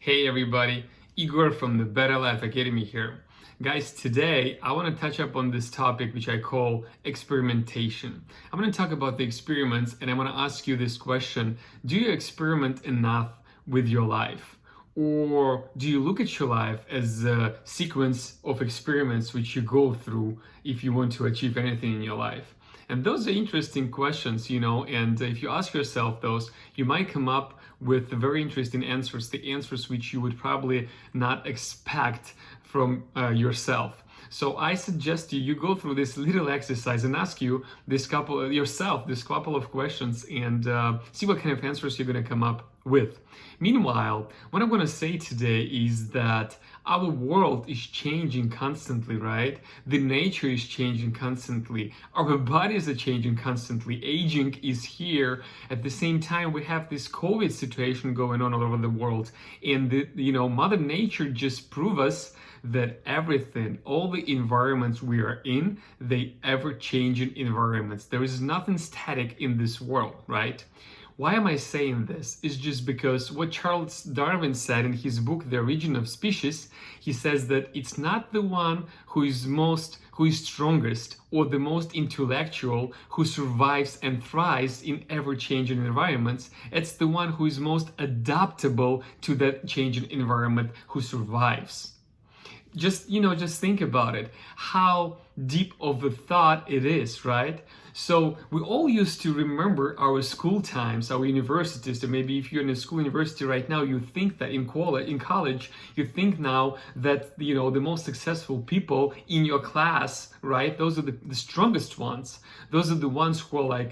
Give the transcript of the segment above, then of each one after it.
Hey everybody, Igor from the Better Life Academy here. Guys, today I want to touch up on this topic which I call experimentation. I'm going to talk about the experiments and I want to ask you this question. Do you experiment enough with your life? Or do you look at your life as a sequence of experiments which you go through if you want to achieve anything in your life? And those are interesting questions, and if you ask yourself those, you might come up with very interesting answers, the answers which you would probably not expect from yourself. So I suggest you go through this little exercise and ask yourself this couple of questions and see what kind of answers you're going to come up with. Meanwhile, what I'm going to say today is that our world is changing constantly, right? The nature is changing constantly. Our bodies are changing constantly. Aging is here. At the same time, we have this COVID situation going on all over the world. And, Mother Nature just proves us that everything, all the environments we are in, they ever-changing environments. There is nothing static in this world, right? Why am I saying this? It's just because what Charles Darwin said in his book, The Origin of Species, he says that it's not the one who is strongest or the most intellectual who survives and thrives in ever-changing environments. It's the one who is most adaptable to that changing environment who survives. Just think about it, how deep of a thought it is, right? So we all used to remember our school times, our universities, and maybe if you're in a school university right now, you think that in college, you think now that, the most successful people in your class, right? Those are the strongest ones. Those are the ones who are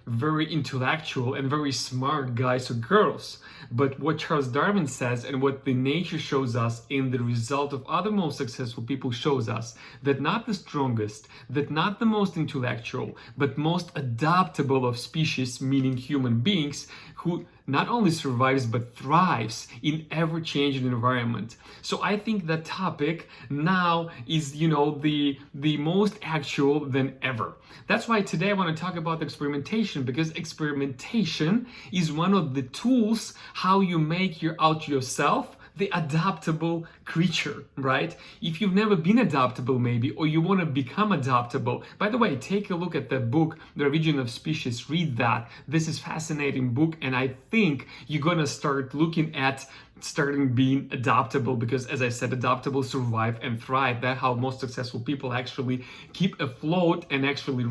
very intellectual and very smart guys or girls. But what Charles Darwin says and what the nature shows us in the result of other most successful people shows us that not the strongest, that not the most intellectual, but most adaptable of species, meaning human beings, who not only survives but thrives in ever-changing environment. So I think that topic now is, the most actual than ever. That's why today I want to talk about experimentation, because experimentation is one of the tools how you make out yourself the adaptable creature, right? If you've never been adaptable maybe, or you want to become adaptable, by the way, take a look at that book, The Origin of Species, read that. This is a fascinating book, and I think you're gonna start looking at starting being adaptable, because as I said, adaptable survive and thrive. That's how most successful people actually keep afloat and actually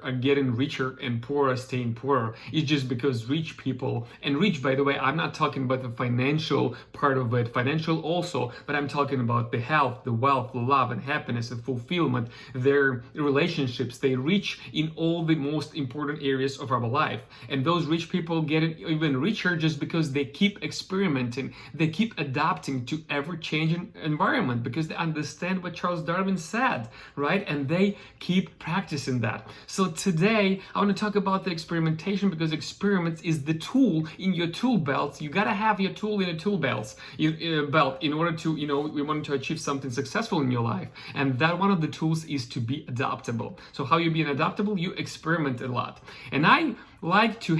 are getting richer, and poorer staying poorer. It's just because rich people, and rich, by the way, I'm not talking about the financial part of it, financial also, but I'm talking about the health, the wealth, the love and happiness and fulfillment, their relationships. They reach in all the most important areas of our life. And those rich people get even richer just because they keep experimenting. They keep adapting to ever-changing environment because they understand what Charles Darwin said, right? And they keep practicing that. So today, I want to talk about the experimentation, because experiments is the tool in your tool belt. You gotta have your tool in a tool belt in order to, we want to achieve something successful in your life. And that one of the tools is to be adaptable. So how you being adaptable? You experiment a lot. And I like to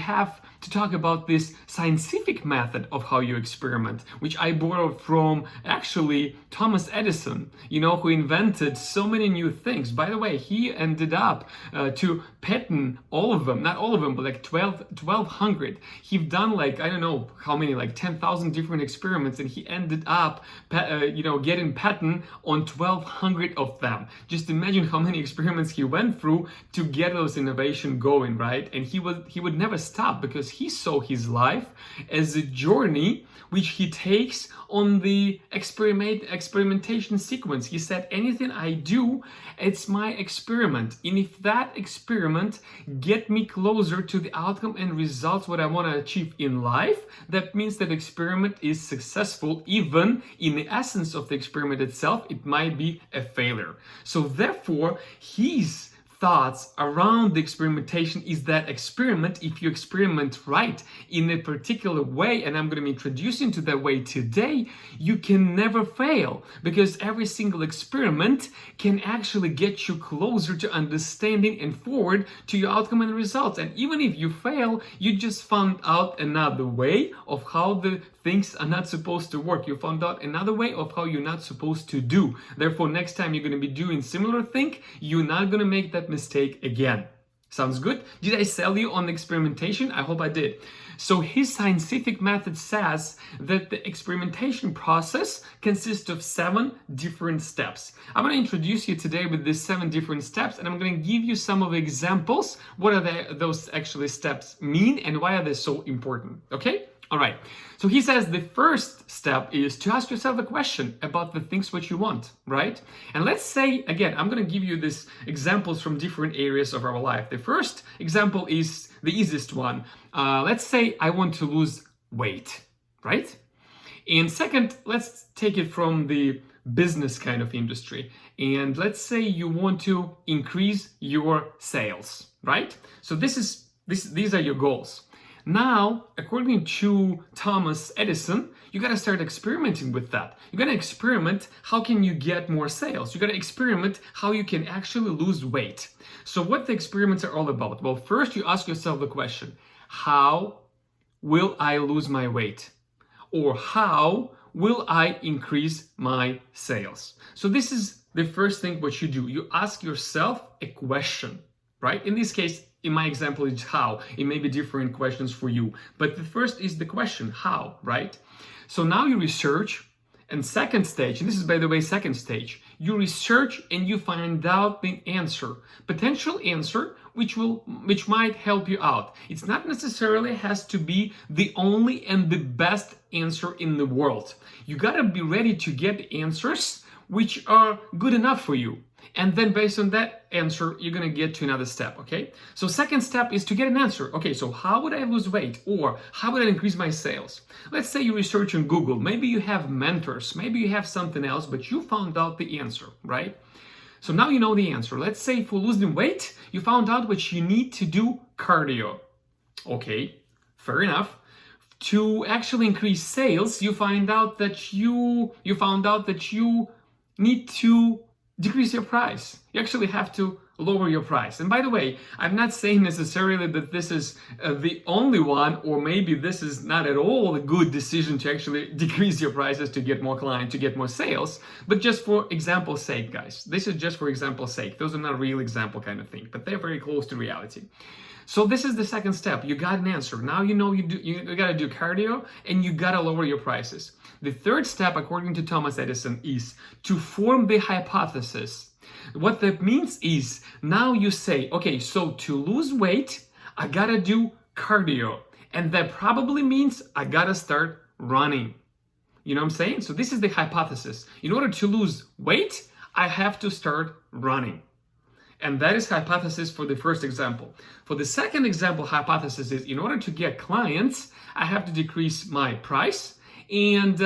talk about this scientific method of how you experiment, which I borrowed from actually Thomas Edison, who invented so many new things. By the way, he ended up to patent all of them, not all of them, but like 1,200. He's done I don't know how many, 10,000 different experiments, and he ended up, getting patent on 1,200 of them. Just imagine how many experiments he went through to get those innovation going, right? And he would never stop, because he saw his life as a journey which he takes on the experimentation sequence. He said, anything I do, it's my experiment. And if that experiment get me closer to the outcome and results what I want to achieve in life, that means that experiment is successful. Even in the essence of the experiment itself, it might be a failure. So therefore, his thoughts around the experimentation is that experiment, if you experiment right in a particular way, and I'm going to be introducing to that way today, you can never fail, because every single experiment can actually get you closer to understanding and forward to your outcome and results. And even if you fail, you just found out another way of how the things are not supposed to work. You found out another way of how you're not supposed to do. Therefore, next time you're going to be doing similar thing, you're not going to make that mistake again. Sounds good? Did I sell you on experimentation? I hope I did. So his scientific method says that the experimentation process consists of 7 different steps. I'm going to introduce you today with these 7 different steps, and I'm going to give you some of the examples. What are those actually steps mean and why are they so important? Okay? All right. So he says the first step is to ask yourself a question about the things what you want, right? And let's say, again, I'm going to give you these examples from different areas of our life. The first example is the easiest one. Let's say I want to lose weight, right? And second, let's take it from the business kind of industry. And let's say you want to increase your sales, right? So these are your goals. Now, according to Thomas Edison, you got to start experimenting with that. You got to experiment how can you get more sales. You got to experiment how you can actually lose weight. So what the experiments are all about? Well, first you ask yourself the question, how will I lose my weight? Or how will I increase my sales? So this is the first thing what you do. You ask yourself a question, right? In this case, in my example, it's how. It may be different questions for you. But the first is the question, how, right? So now you research, and second stage, and this is, by the way, second stage, you research and you find out the answer, potential answer, which might help you out. It's not necessarily has to be the only and the best answer in the world. You gotta be ready to get answers which are good enough for you. And then based on that answer, you're going to get to another step, okay? So second step is to get an answer. Okay, so how would I lose weight? Or how would I increase my sales? Let's say you research on Google. Maybe you have mentors. Maybe you have something else, but you found out the answer, right? So now you know the answer. Let's say for losing weight, you found out what you need to do cardio. Okay, fair enough. To actually increase sales, you found out that you need to decrease your price. You actually have to lower your price. And by the way, I'm not saying necessarily that this is the only one, or maybe this is not at all a good decision to actually decrease your prices to get more clients, to get more sales, but just for example's sake, guys. This is just for example's sake. Those are not real example kind of thing, but they're very close to reality. So this is the second step. You got an answer. Now you know you got to do cardio and you got to lower your prices. The third step, according to Thomas Edison, is to form the hypothesis. What that means is now you say, okay, so to lose weight, I got to do cardio. And that probably means I got to start running. You know what I'm saying? So this is the hypothesis. In order to lose weight, I have to start running. And that is hypothesis for the first example. For the second example, hypothesis is in order to get clients, I have to decrease my price and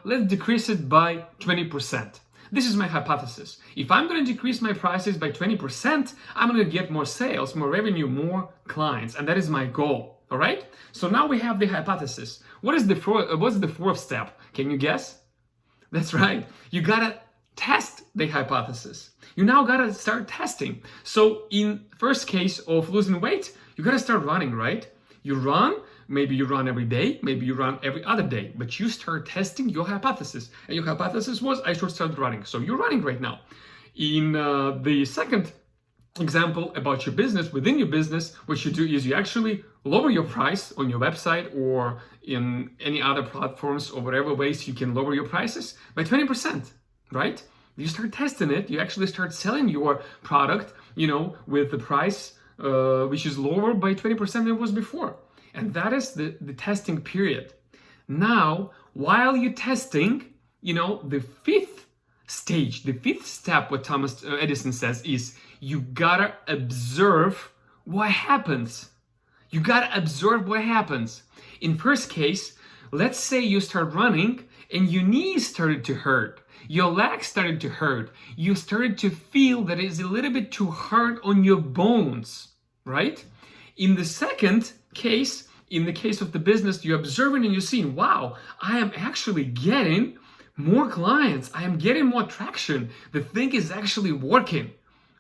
let's decrease it by 20%. This is my hypothesis. If I'm going to decrease my prices by 20%, I'm going to get more sales, more revenue, more clients. And that is my goal. All right? So now we have the hypothesis. What's the fourth step? Can you guess? That's right. You got to test the hypothesis. You now got to start testing. So in first case of losing weight, you got to start running, right? You run, maybe you run every day, maybe you run every other day, but you start testing your hypothesis. And your hypothesis was, I should start running. So you're running right now. In the second example about your business, within your business, what you do is you actually lower your price on your website or in any other platforms or whatever ways you can lower your prices by 20%, right? You start testing it, you actually start selling your product, with the price which is lower by 20% than it was before. And that is the testing period. Now, while you're testing, the fifth stage, the fifth step, what Thomas Edison says is you gotta observe what happens. You gotta observe what happens. In first case, let's say you start running and your knees started to hurt. Your legs started to hurt. You started to feel that it's a little bit too hard on your bones, right? In the second case, in the case of the business, you're observing and you're seeing, wow, I am actually getting more clients. I am getting more traction. The thing is actually working.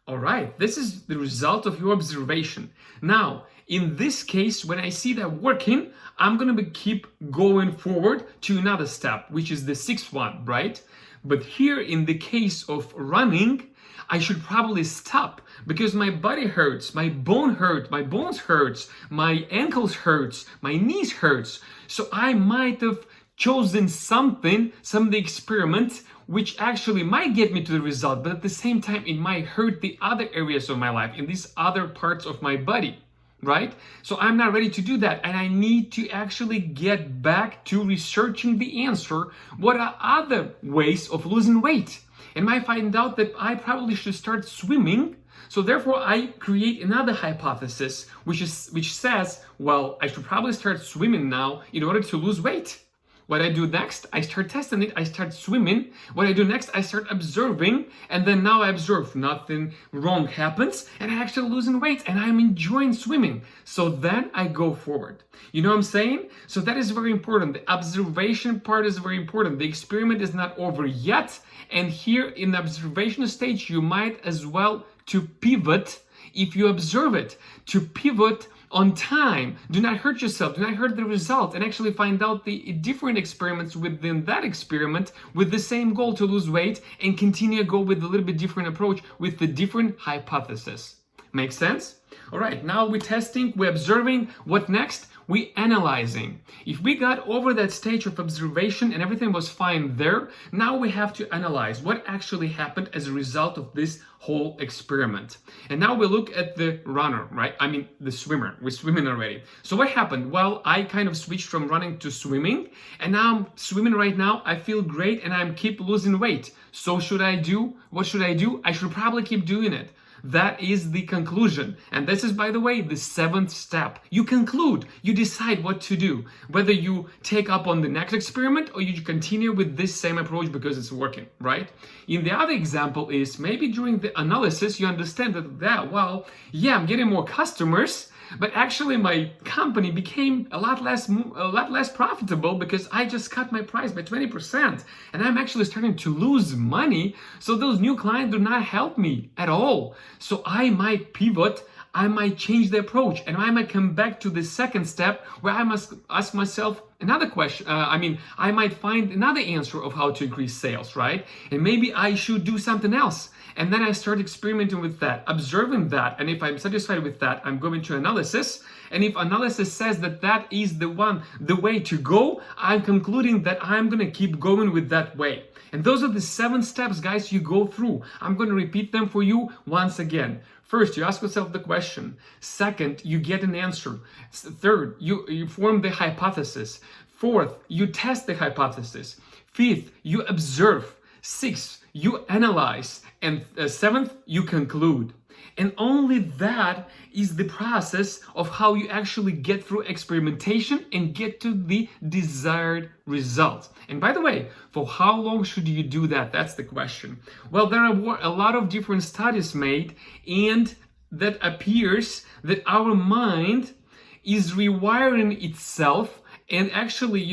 All right, this is the result of your observation. Now, In this case, when I see that working, I'm gonna keep going forward to another step, which is the sixth one, right? But here in the case of running, I should probably stop because my body hurts, my bones hurts, my ankles hurts, my knees hurts. So I might have chosen some of the experiment which actually might get me to the result, but at the same time it might hurt the other areas of my life, in these other parts of my body, right? So I'm not ready to do that, and I need to actually get back to researching the answer. What are other ways of losing weight? And I find out that I probably should start swimming. So therefore I create another hypothesis which says, well, I should probably start swimming now in order to lose weight. What I do next, I start testing it, I start swimming. What I do next, I start observing, and then now I observe nothing wrong happens, and I actually losing weight, and I'm enjoying swimming. So then I go forward. You know what I'm saying? So that is very important. The observation part is very important. The experiment is not over yet, and here in the observation stage, you might as well to pivot if you observe it, to pivot on time. Do not hurt yourself, do not hurt the result, and actually find out the different experiments within that experiment with the same goal to lose weight, and continue to go with a little bit different approach with the different hypothesis. Make sense? All right, now we're testing, we're observing. What next? We're analyzing. If we got over that stage of observation and everything was fine there, now we have to analyze what actually happened as a result of this whole experiment. And now we look at the runner, right? I mean, the swimmer. We're swimming already. So what happened? Well, I kind of switched from running to swimming, and now I'm swimming right now. I feel great, and I'm keep losing weight. So should I do? What should I do? I should probably keep doing it. That is the conclusion. And this is, by the way, the seventh step. You conclude, you decide what to do, whether you take up on the next experiment or you continue with this same approach because it's working, right? In the other example is maybe during the analysis, you understand that, well, yeah, I'm getting more customers, but actually my company became a lot less profitable because I just cut my price by 20%, and I'm actually starting to lose money. So those new clients do not help me at all. So I might pivot, I might change the approach, and I might come back to the second step where I must ask myself another question. I might find another answer of how to increase sales, right? And maybe I should do something else. And then I start experimenting with that, observing that. And if I'm satisfied with that, I'm going to analysis. And if analysis says that that is the way to go, I'm concluding that I'm going to keep going with that way. And those are the 7 steps, guys, you go through. I'm going to repeat them for you once again. First, you ask yourself the question. Second, you get an answer. Third, you form the hypothesis. Fourth, you test the hypothesis. Fifth, you observe. Sixth, you analyze. And seventh, you conclude. And only that is the process of how you actually get through experimentation and get to the desired result. And by the way, for how long should you do that? That's the question. Well, there are a lot of different studies made, and that appears that our mind is rewiring itself and actually,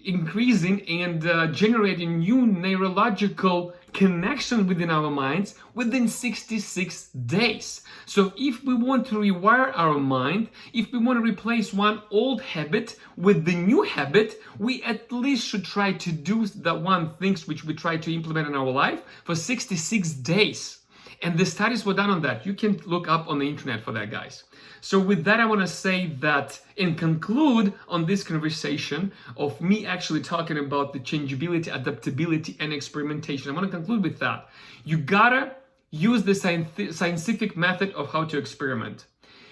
increasing and generating new neurological connection within our minds within 66 days. So if we want to rewire our mind, if we want to replace one old habit with the new habit, we at least should try to do the one things which we try to implement in our life for 66 days. And the studies were done on that. You can look up on the internet for that, guys. So with that, I want to say that and conclude on this conversation of me actually talking about the changeability, adaptability, and experimentation. I want to conclude with that. You gotta use the scientific method of how to experiment.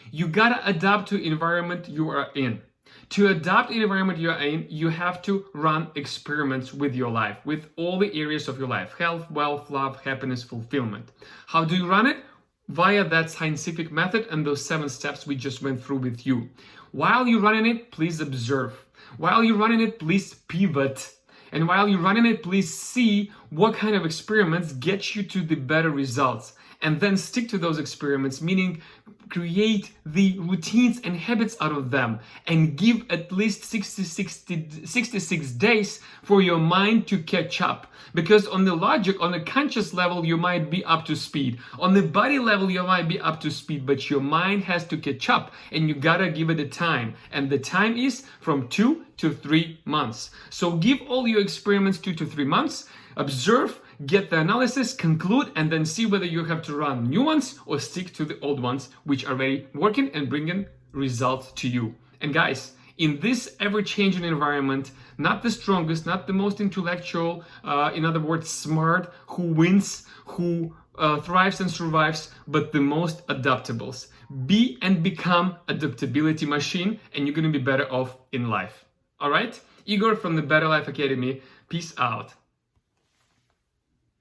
You gotta adapt to environment you are in. To adapt the environment you are in, you have to run experiments with your life, with all the areas of your life: health, wealth, love, happiness, fulfillment. How do you run it? Via that scientific method and those 7 steps we just went through with you. While you're running it, please observe. While you're running it, please pivot. And while you're running it, please see what kind of experiments get you to the better results. and then stick to those experiments, meaning create the routines and habits out of them, and give at least 66 days for your mind to catch up. Because on the logic, on the conscious level, you might be up to speed. On the body level, you might be up to speed, but your mind has to catch up, and you gotta give it a time. And the time is from 2 to 3 months. So give all your experiments 2 to 3 months, observe, get the analysis, conclude, and then see whether you have to run new ones or stick to the old ones, which are already working and bringing results to you. And guys, in this ever-changing environment, not the strongest, not the most intellectual, in other words, smart, who wins, who thrives and survives, but the most adaptables. Be and become adaptability machine, and you're going to be better off in life. All right? Igor from the Better Life Academy. Peace out.